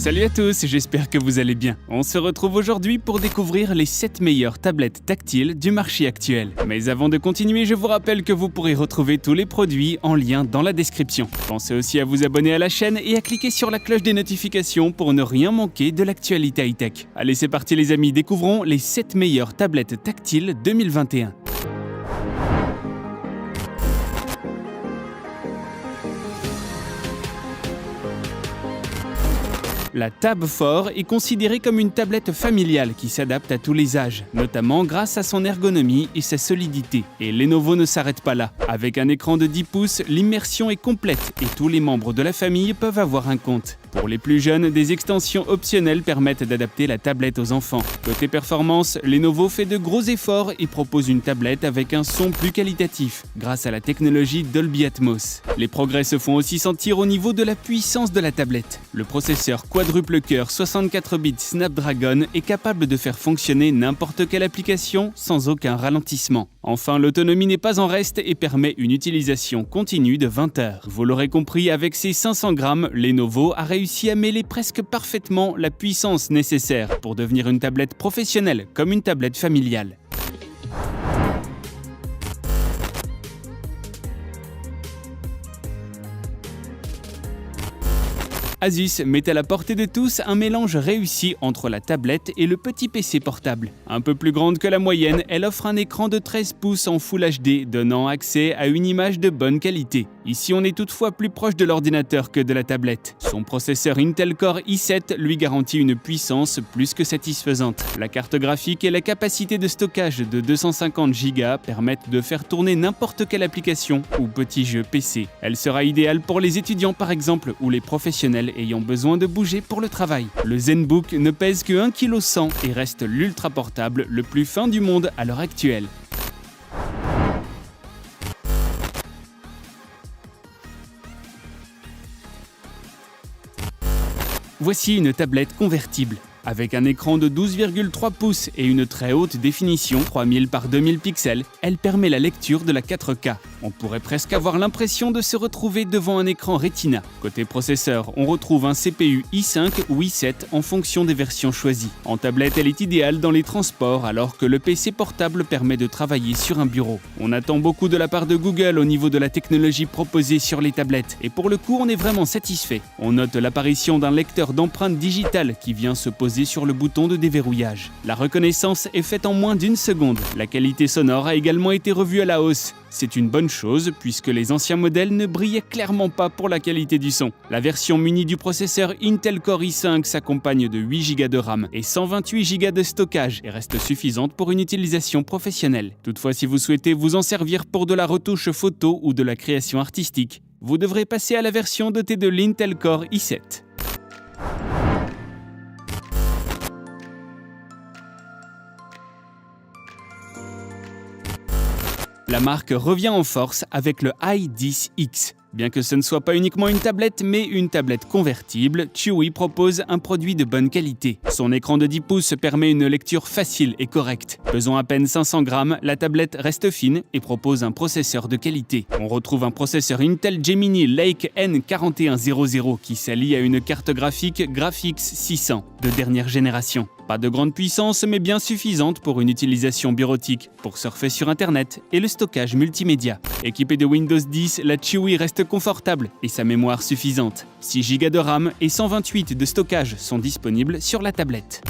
Salut à tous, j'espère que vous allez bien. On se retrouve aujourd'hui pour découvrir les 7 meilleures tablettes tactiles du marché actuel. Mais avant de continuer, je vous rappelle que vous pourrez retrouver tous les produits en lien dans la description. Pensez aussi à vous abonner à la chaîne et à cliquer sur la cloche des notifications pour ne rien manquer de l'actualité high-tech. Allez, c'est parti les amis, découvrons les 7 meilleures tablettes tactiles 2021. La Tab 4 est considérée comme une tablette familiale qui s'adapte à tous les âges, notamment grâce à son ergonomie et sa solidité. Et Lenovo ne s'arrête pas là. Avec un écran de 10 pouces, l'immersion est complète et tous les membres de la famille peuvent avoir un compte. Pour les plus jeunes, des extensions optionnelles permettent d'adapter la tablette aux enfants. Côté performance, Lenovo fait de gros efforts et propose une tablette avec un son plus qualitatif, grâce à la technologie Dolby Atmos. Les progrès se font aussi sentir au niveau de la puissance de la tablette. Le processeur quadruple cœur 64 bits Snapdragon est capable de faire fonctionner n'importe quelle application sans aucun ralentissement. Enfin, l'autonomie n'est pas en reste et permet une utilisation continue de 20 heures. Vous l'aurez compris, avec ses 500 grammes, Lenovo a réussi à mêler presque parfaitement la puissance nécessaire pour devenir une tablette professionnelle comme une tablette familiale. Asus met à la portée de tous un mélange réussi entre la tablette et le petit PC portable. Un peu plus grande que la moyenne, elle offre un écran de 13 pouces en Full HD, donnant accès à une image de bonne qualité. Ici, on est toutefois plus proche de l'ordinateur que de la tablette. Son processeur Intel Core i7 lui garantit une puissance plus que satisfaisante. La carte graphique et la capacité de stockage de 250 Go permettent de faire tourner n'importe quelle application ou petit jeu PC. Elle sera idéale pour les étudiants par exemple ou les professionnels ayant besoin de bouger pour le travail. Le ZenBook ne pèse que 1,1 kg et reste l'ultra portable le plus fin du monde à l'heure actuelle. Voici une tablette convertible. Avec un écran de 12,3 pouces et une très haute définition, 3000 par 2000 pixels, elle permet la lecture de la 4K. On pourrait presque avoir l'impression de se retrouver devant un écran Retina. Côté processeur, on retrouve un CPU i5 ou i7 en fonction des versions choisies. En tablette, elle est idéale dans les transports alors que le PC portable permet de travailler sur un bureau. On attend beaucoup de la part de Google au niveau de la technologie proposée sur les tablettes et pour le coup, on est vraiment satisfait. On note l'apparition d'un lecteur d'empreintes digitales qui vient se poser sur le bouton de déverrouillage. La reconnaissance est faite en moins d'une seconde. La qualité sonore a également été revue à la hausse. C'est une bonne chose puisque les anciens modèles ne brillaient clairement pas pour la qualité du son. La version munie du processeur Intel Core i5 s'accompagne de 8 Go de RAM et 128 Go de stockage et reste suffisante pour une utilisation professionnelle. Toutefois, si vous souhaitez vous en servir pour de la retouche photo ou de la création artistique, vous devrez passer à la version dotée de l'Intel Core i7. La marque revient en force avec le i10X. Bien que ce ne soit pas uniquement une tablette, mais une tablette convertible, Chewy propose un produit de bonne qualité. Son écran de 10 pouces permet une lecture facile et correcte. Pesant à peine 500 grammes, la tablette reste fine et propose un processeur de qualité. On retrouve un processeur Intel Gemini Lake N4100 qui s'allie à une carte graphique Graphics 600 de dernière génération. Pas de grande puissance, mais bien suffisante pour une utilisation bureautique, pour surfer sur Internet et le stockage multimédia. Équipée de Windows 10, la Chewy reste confortable et sa mémoire suffisante. 6 Go de RAM et 128 de stockage sont disponibles sur la tablette.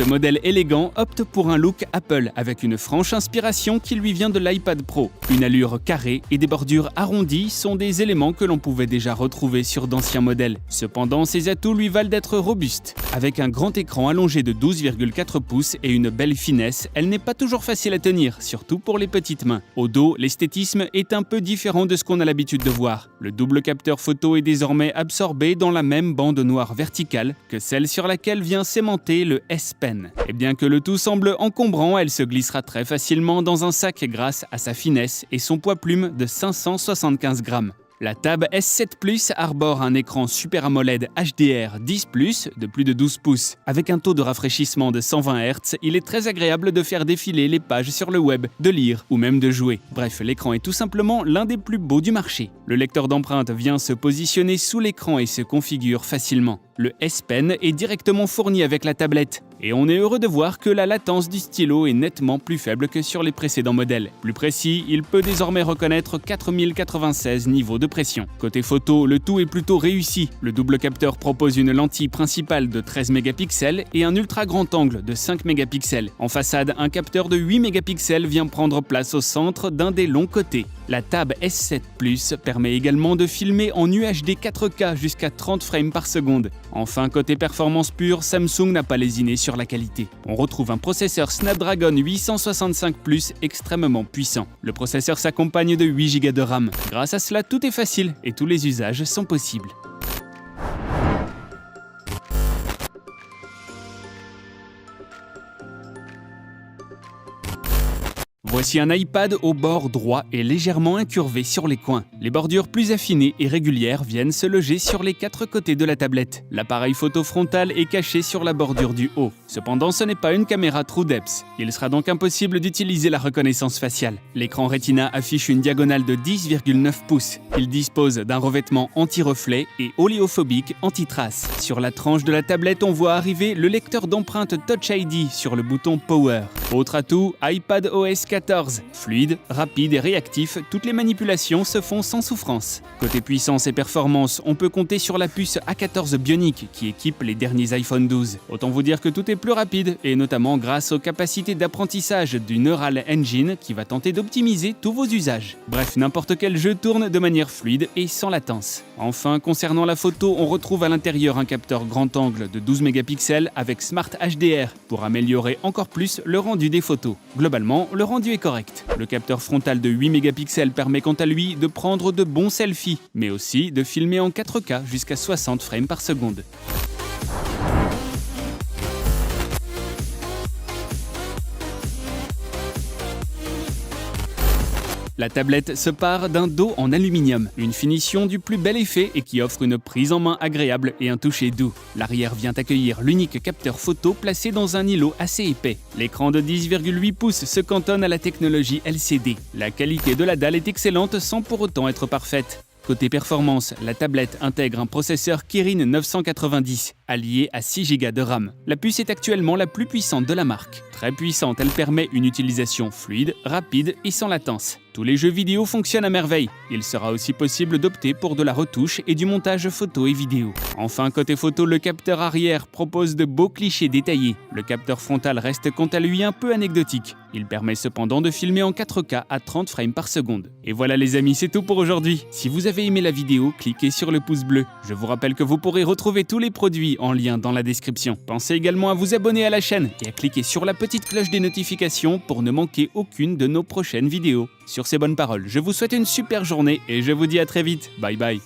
Ce modèle élégant opte pour un look Apple avec une franche inspiration qui lui vient de l'iPad Pro. Une allure carrée et des bordures arrondies sont des éléments que l'on pouvait déjà retrouver sur d'anciens modèles. Cependant, ses atouts lui valent d'être robuste. Avec un grand écran allongé de 12,4 pouces et une belle finesse, elle n'est pas toujours facile à tenir, surtout pour les petites mains. Au dos, l'esthétisme est un peu différent de ce qu'on a l'habitude de voir. Le double capteur photo est désormais absorbé dans la même bande noire verticale que celle sur laquelle vient s'aimanter le S Pen. Et bien que le tout semble encombrant, elle se glissera très facilement dans un sac grâce à sa finesse et son poids plume de 575 grammes. La Tab S7 Plus arbore un écran Super AMOLED HDR 10+, de plus de 12 pouces. Avec un taux de rafraîchissement de 120 Hz, il est très agréable de faire défiler les pages sur le web, de lire ou même de jouer. Bref, l'écran est tout simplement l'un des plus beaux du marché. Le lecteur d'empreintes vient se positionner sous l'écran et se configure facilement. Le S Pen est directement fourni avec la tablette. Et on est heureux de voir que la latence du stylo est nettement plus faible que sur les précédents modèles. Plus précis, il peut désormais reconnaître 4096 niveaux de pression. Côté photo, le tout est plutôt réussi. Le double capteur propose une lentille principale de 13 mégapixels et un ultra grand angle de 5 mégapixels. En façade, un capteur de 8 mégapixels vient prendre place au centre d'un des longs côtés. La Tab S7 Plus permet également de filmer en UHD 4K jusqu'à 30 frames par seconde. Enfin, côté performance pure, Samsung n'a pas lésiné sur la qualité. On retrouve un processeur Snapdragon 865 Plus extrêmement puissant. Le processeur s'accompagne de 8 Go de RAM. Grâce à cela, tout est facile et tous les usages sont possibles. Voici un iPad au bord droit et légèrement incurvé sur les coins. Les bordures plus affinées et régulières viennent se loger sur les 4 côtés de la tablette. L'appareil photo frontal est caché sur la bordure du haut. Cependant, ce n'est pas une caméra TrueDepth. Il sera donc impossible d'utiliser la reconnaissance faciale. L'écran Retina affiche une diagonale de 10,9 pouces. Il dispose d'un revêtement anti-reflet et oléophobique anti-trace. Sur la tranche de la tablette, on voit arriver le lecteur d'empreintes Touch ID sur le bouton Power. Autre atout, iPadOS 14. Fluide, rapide et réactif, toutes les manipulations se font sans souffrance. Côté puissance et performance, on peut compter sur la puce A14 Bionic qui équipe les derniers iPhone 12. Autant vous dire que tout est plus rapide, et notamment grâce aux capacités d'apprentissage du Neural Engine qui va tenter d'optimiser tous vos usages. Bref, n'importe quel jeu tourne de manière fluide et sans latence. Enfin, concernant la photo, on retrouve à l'intérieur un capteur grand angle de 12 mégapixels avec Smart HDR pour améliorer encore plus le rendu des photos. Globalement, le rendu est correct. Le capteur frontal de 8 mégapixels permet quant à lui de prendre de bons selfies, mais aussi de filmer en 4K jusqu'à 60 frames par seconde. La tablette se pare d'un dos en aluminium, une finition du plus bel effet et qui offre une prise en main agréable et un toucher doux. L'arrière vient accueillir l'unique capteur photo placé dans un îlot assez épais. L'écran de 10,8 pouces se cantonne à la technologie LCD. La qualité de la dalle est excellente sans pour autant être parfaite. Côté performance, la tablette intègre un processeur Kirin 990, allié à 6 Go de RAM. La puce est actuellement la plus puissante de la marque. Très puissante, elle permet une utilisation fluide, rapide et sans latence. Tous les jeux vidéo fonctionnent à merveille. Il sera aussi possible d'opter pour de la retouche et du montage photo et vidéo. Enfin, côté photo, le capteur arrière propose de beaux clichés détaillés. Le capteur frontal reste quant à lui un peu anecdotique. Il permet cependant de filmer en 4K à 30 frames par seconde. Et voilà les amis, c'est tout pour aujourd'hui. Si vous avez aimé la vidéo, cliquez sur le pouce bleu. Je vous rappelle que vous pourrez retrouver tous les produits en lien dans la description. Pensez également à vous abonner à la chaîne et à cliquer sur la petite cloche des notifications pour ne manquer aucune de nos prochaines vidéos. Sur ces bonnes paroles, je vous souhaite une super journée et je vous dis à très vite. Bye bye.